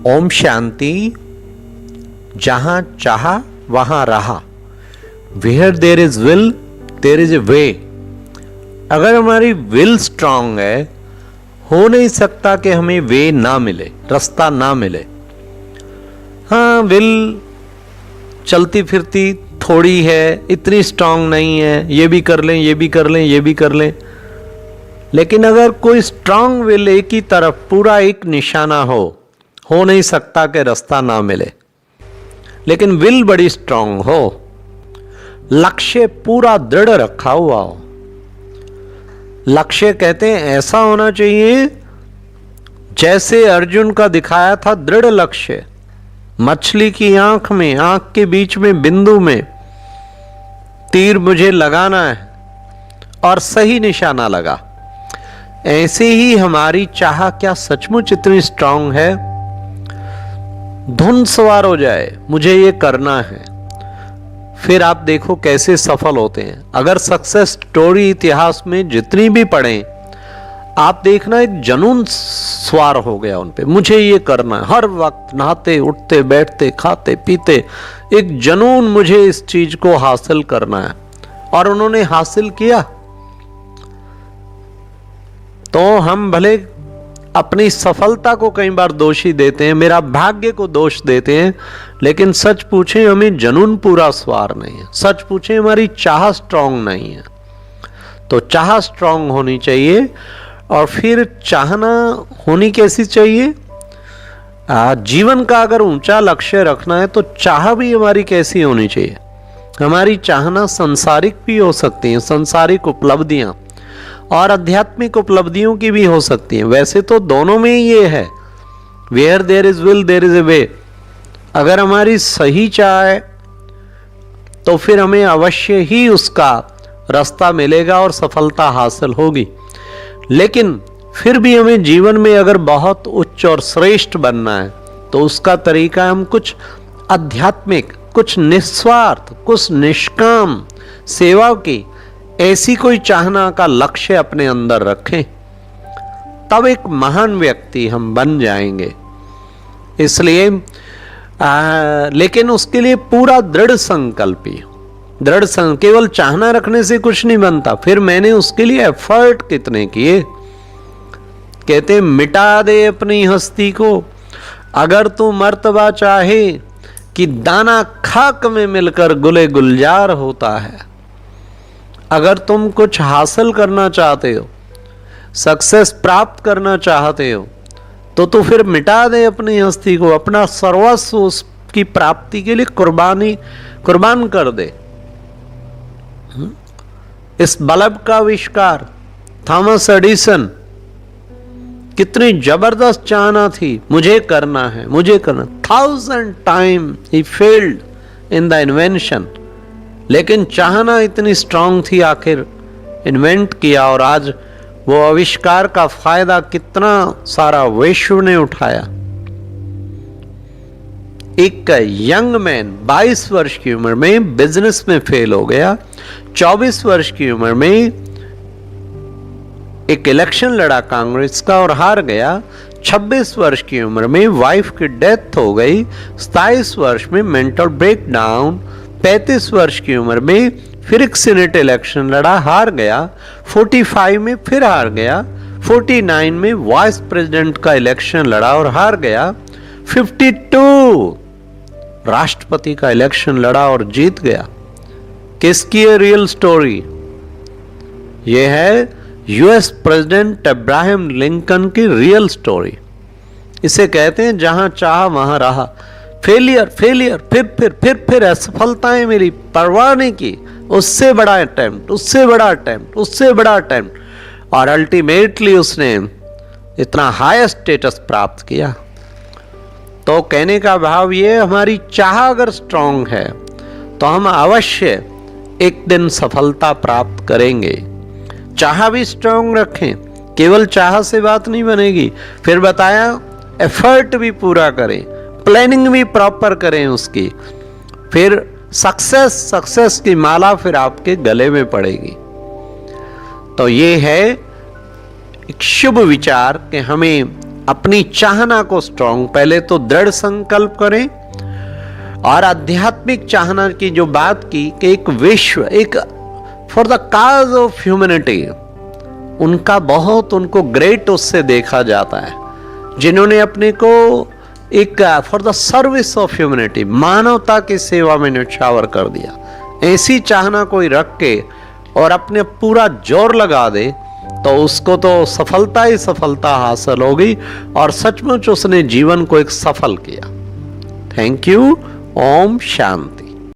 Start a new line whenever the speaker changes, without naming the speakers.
ओम शांति। जहां चाहा वहां रहा। Where there is will there is a way. अगर हमारी विल स्ट्रांग है, हो नहीं सकता कि हमें वे ना मिले, रास्ता ना मिले। हाँ, विल चलती फिरती थोड़ी है, इतनी स्ट्रांग नहीं है, ये भी कर लें, ये भी कर लें, ये भी कर लें। लेकिन अगर कोई स्ट्रांग विल एक ही तरफ पूरा एक निशाना हो नहीं सकता कि रास्ता ना मिले। लेकिन विल बड़ी स्ट्रांग हो, लक्ष्य पूरा दृढ़ रखा हुआ हो। लक्ष्य कहते हैं ऐसा होना चाहिए जैसे अर्जुन का दिखाया था दृढ़ लक्ष्य। मछली की आंख में, आंख के बीच में बिंदु में तीर मुझे लगाना है और सही निशाना लगा। ऐसे ही हमारी चाह क्या सचमुच इतनी स्ट्रांग है? धुन सवार हो जाए, मुझे ये करना है, फिर आप देखो कैसे सफल होते हैं। अगर सक्सेस स्टोरी इतिहास में जितनी भी पढ़ें, आप देखना एक जुनून सवार हो गया उन पे, मुझे ये करना है। हर वक्त नहाते उठते बैठते खाते पीते एक जुनून, मुझे इस चीज को हासिल करना है, और उन्होंने हासिल किया। तो हम भले अपनी सफलता को कई बार दोषी देते हैं, मेरा भाग्य को दोष देते हैं, लेकिन सच पूछें हमें जुनून पूरा सवार नहीं है। सच पूछें हमारी चाह स्ट्रांग नहीं है। तो चाह स्ट्रांग होनी चाहिए। और फिर चाहना होनी कैसी चाहिए? जीवन का अगर ऊंचा लक्ष्य रखना है तो चाह भी हमारी कैसी होनी चाहिए? हमारी चाहना सांसारिक भी हो सकती है, सांसारिक उपलब्धियां, और आध्यात्मिक उपलब्धियों की भी हो सकती हैं। वैसे तो दोनों में ही ये है, where there is will there is a way. अगर हमारी सही चाह है तो फिर हमें अवश्य ही उसका रास्ता मिलेगा और सफलता हासिल होगी। लेकिन फिर भी हमें जीवन में अगर बहुत उच्च और श्रेष्ठ बनना है तो उसका तरीका हम कुछ आध्यात्मिक, कुछ निस्वार्थ, कुछ निष्काम सेवा की ऐसी कोई चाहना का लक्ष्य अपने अंदर रखें, तब एक महान व्यक्ति हम बन जाएंगे। इसलिए लेकिन उसके लिए पूरा दृढ़ संकल्पी, केवल चाहना रखने से कुछ नहीं बनता। फिर मैंने उसके लिए एफर्ट कितने किए। कहते मिटा दे अपनी हस्ती को, अगर तू मर्तबा चाहे कि दाना खाक में मिलकर गुले गुलजार होता है। अगर तुम कुछ हासिल करना चाहते हो, सक्सेस प्राप्त करना चाहते हो, तो तू फिर मिटा दे अपनी हस्ती को, अपना सर्वस्व उसकी प्राप्ति के लिए कुर्बान कर दे। इस बल्ब का आविष्कार थॉमस एडिसन, कितनी जबरदस्त चाहना थी, मुझे करना है, मुझे करना। 1000 time he failed in the invention, लेकिन चाहना इतनी स्ट्रांग थी, आखिर इन्वेंट किया, और आज वो आविष्कार का फायदा कितना सारा विश्व ने उठाया। एक यंग मैन 22 वर्ष की उम्र में बिजनेस में फेल हो गया। 24 वर्ष की उम्र में एक इलेक्शन लड़ा कांग्रेस का और हार गया। 26 वर्ष की उम्र में वाइफ की डेथ हो गई। 27 वर्ष में मेंटल ब्रेकडाउन। 35 वर्ष की उम्र में फिर एक सीनेट इलेक्शन लड़ा, हार गया। 45 में फिर हार गया। 49 में वाइस प्रेसिडेंट का इलेक्शन लड़ा और हार गया। 52 राष्ट्रपति का इलेक्शन लड़ा और जीत गया। किसकी है रियल स्टोरी? यह है यूएस प्रेसिडेंट अब्राहम लिंकन की रियल स्टोरी। इसे कहते हैं जहां चाह वहां रहा। फेलियर फिर असफलताएं मिली, परवाह नहीं की, उससे बड़ा अटेम्प्ट, उससे बड़ा अटेम्प्ट, उससे बड़ा अटेम्प्ट, और अल्टीमेटली उसने इतना हाई स्टेटस प्राप्त किया। तो कहने का भाव ये, हमारी चाह अगर स्ट्रांग है तो हम अवश्य एक दिन सफलता प्राप्त करेंगे। चाह भी स्ट्रांग रखें, केवल चाह से बात नहीं बनेगी। फिर बताया एफर्ट भी पूरा करें, प्लानिंग भी प्रॉपर करें उसकी, फिर सक्सेस की माला फिर आपके गले में पड़ेगी। तो ये है एक शुभ विचार कि हमें अपनी चाहना को स्ट्रांग, पहले तो दृढ़ संकल्प करें। और आध्यात्मिक चाहना की जो बात की कि एक विश्व, एक for the cause of humanity, उनका बहुत उनको ग्रेट उससे देखा जाता है, जिन्होंने अपने को एक for the service of humanity, मानवता की सेवा में न्यौछावर कर दिया। ऐसी चाहना कोई रख के और अपने पूरा जोर लगा दे तो उसको तो सफलता ही सफलता हासिल होगी और सचमुच उसने जीवन को एक सफल किया। Thank you. ओम शांति।